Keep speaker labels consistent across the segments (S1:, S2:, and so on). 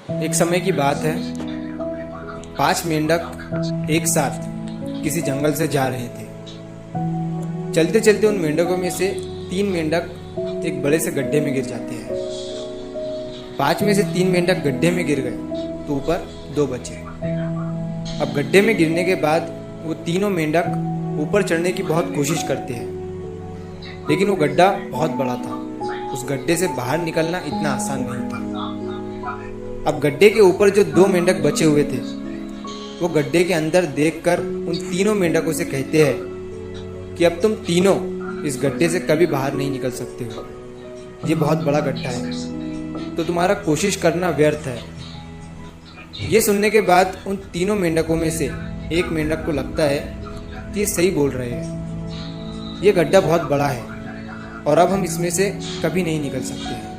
S1: एक समय की बात है, 5 मेंढक एक साथ किसी जंगल से जा रहे थे। चलते चलते उन मेंढकों में से 3 मेंढक एक बड़े से गड्ढे में गिर जाते हैं। 5 में से 3 मेंढक गड्ढे में गिर गए तो ऊपर 2 बचे। अब गड्ढे में गिरने के बाद वो तीनों मेंढक ऊपर चढ़ने की बहुत कोशिश करते हैं, लेकिन वो गड्ढा बहुत बड़ा था। उस गड्ढे से बाहर निकलना इतना आसान नहीं था। अब गड्ढे के ऊपर जो 2 मेंढक बचे हुए थे, वो गड्ढे के अंदर देखकर उन तीनों मेंढकों से कहते हैं कि अब तुम तीनों इस गड्ढे से कभी बाहर नहीं निकल सकते हो। ये बहुत बड़ा गड्ढा है, तो तुम्हारा कोशिश करना व्यर्थ है। ये सुनने के बाद उन तीनों मेंढकों में से एक मेंढक को लगता है कि ये सही बोल रहे हैं, ये गड्ढा बहुत बड़ा है और अब हम इसमें से कभी नहीं निकल सकते हैं।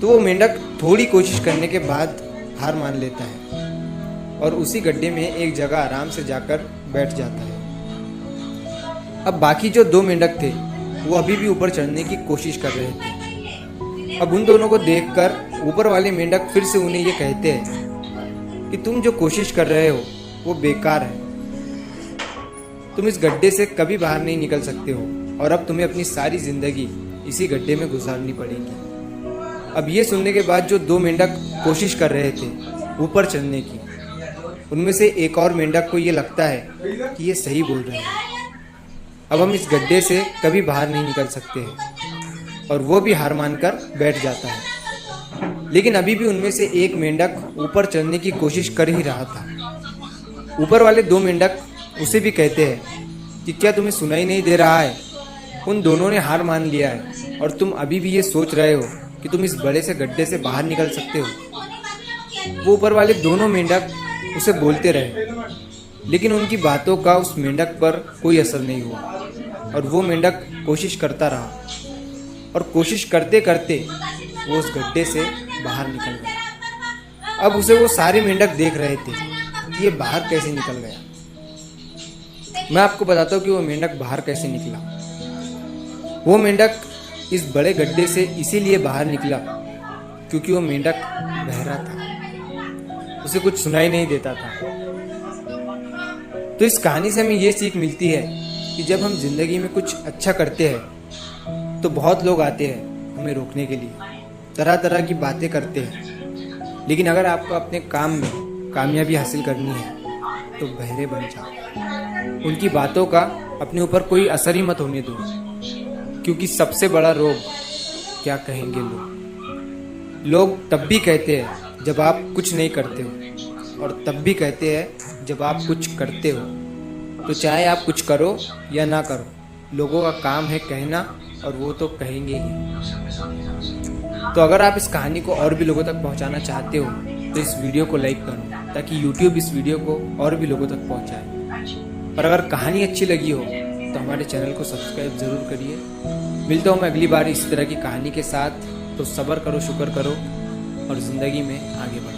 S1: तो वो मेंढक थोड़ी कोशिश करने के बाद हार मान लेता है और उसी गड्ढे में एक जगह आराम से जाकर बैठ जाता है। अब बाकी जो 2 मेंढक थे वो अभी भी ऊपर चढ़ने की कोशिश कर रहे थे। अब उन दोनों को देखकर ऊपर वाले मेंढक फिर से उन्हें ये कहते हैं कि तुम जो कोशिश कर रहे हो वो बेकार है, तुम इस गड्ढे से कभी बाहर नहीं निकल सकते हो और अब तुम्हें अपनी सारी जिंदगी इसी गड्ढे में गुजारनी पड़ेगी। अब ये सुनने के बाद जो 2 मेंढक कोशिश कर रहे थे ऊपर चढ़ने की, उनमें से एक और मेंढक को ये लगता है कि ये सही बोल रहे हैं, अब हम इस गड्ढे से कभी बाहर नहीं निकल सकते हैं, और वो भी हार मानकर बैठ जाता है। लेकिन अभी भी उनमें से एक मेंढक ऊपर चढ़ने की कोशिश कर ही रहा था। ऊपर वाले 2 मेंढक उसे भी कहते हैं कि क्या तुम्हें सुनाई नहीं दे रहा है, उन दोनों ने हार मान लिया है और तुम अभी भी ये सोच रहे हो कि तुम इस बड़े से गड्ढे से बाहर निकल सकते हो। वो ऊपर वाले दोनों मेंढक उसे बोलते रहे, लेकिन उनकी बातों का उस मेंढक पर कोई असर नहीं हुआ और वो मेंढक कोशिश करता रहा और कोशिश करते करते वो उस गड्ढे से बाहर निकल गया। अब उसे वो सारे मेंढक देख रहे थे कि ये बाहर कैसे निकल गया। मैं आपको बताता हूँ कि वो मेंढक बाहर कैसे निकला। वो मेंढक इस बड़े गड्ढे से इसीलिए बाहर निकला क्योंकि वो मेंढक बहरा था, उसे कुछ सुनाई नहीं देता था। तो इस कहानी से हमें ये सीख मिलती है कि जब हम जिंदगी में कुछ अच्छा करते हैं तो बहुत लोग आते हैं हमें रोकने के लिए, तरह तरह की बातें करते हैं, लेकिन अगर आपको अपने काम में कामयाबी हासिल करनी है तो बहरे बन जाओ। उनकी बातों का अपने ऊपर कोई असर ही मत होने दो, क्योंकि सबसे बड़ा रोग क्या कहेंगे लोग। लोग तब भी कहते हैं जब आप कुछ नहीं करते हो और तब भी कहते हैं जब आप कुछ करते हो। तो चाहे आप कुछ करो या ना करो, लोगों का काम है कहना और वो तो कहेंगे ही। तो अगर आप इस कहानी को और भी लोगों तक पहुंचाना चाहते हो तो इस वीडियो को लाइक करो ताकि YouTube इस वीडियो को और भी लोगों तक पहुंचाए। और अगर कहानी अच्छी लगी हो तो हमारे चैनल को सब्सक्राइब जरूर करिए। मिलता हूँ मैं अगली बार इसी तरह की कहानी के साथ। तो सब्र करो, शुक्र करो और ज़िंदगी में आगे बढ़ो।